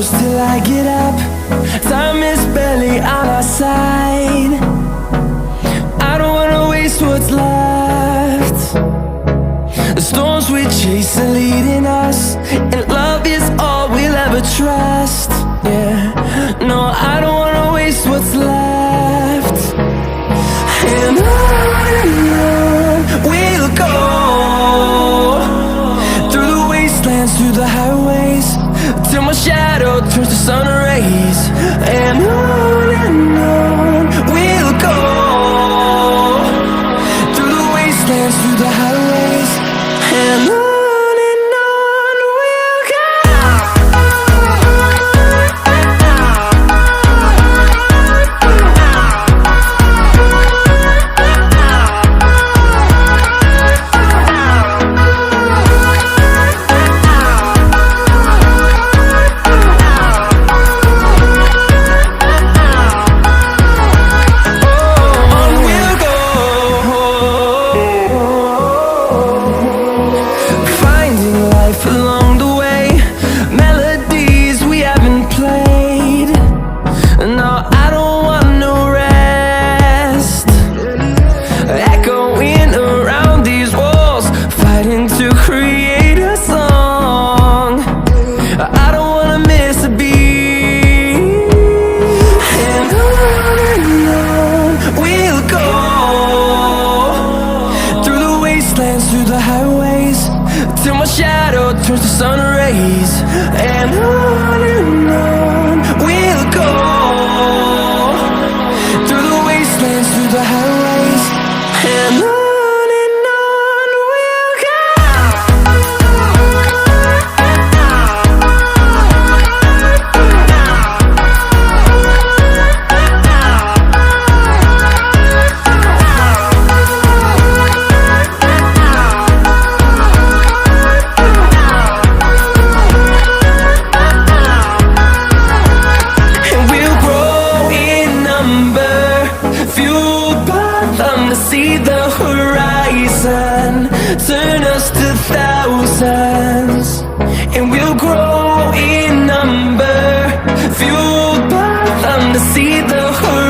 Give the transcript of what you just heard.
close till I get up. Time is barely on our side. I don't wanna waste what's left. The storms we chase are leading us, and love is all we'll ever trust. Yeah, no, I don't wanna waste what's left. And on we'll go, through the wastelands, through the highways, till my shadow turns to sun rays. And on we'll go, through the wastelands, through the highways, and on we'll go. Along the way, melodies we haven't played. No, I don't want no rest. Echoing around these walls, fighting to create a song. I don't wanna miss a beat. And on we'll go, through the wastelands, through the highways, till my shadow turns to sun rays. And on we'll go, through the wastelands, through the highways, and on we'll go. To see the horizon turn us to thousands, and we'll grow in number, fueled by them to see the horizon.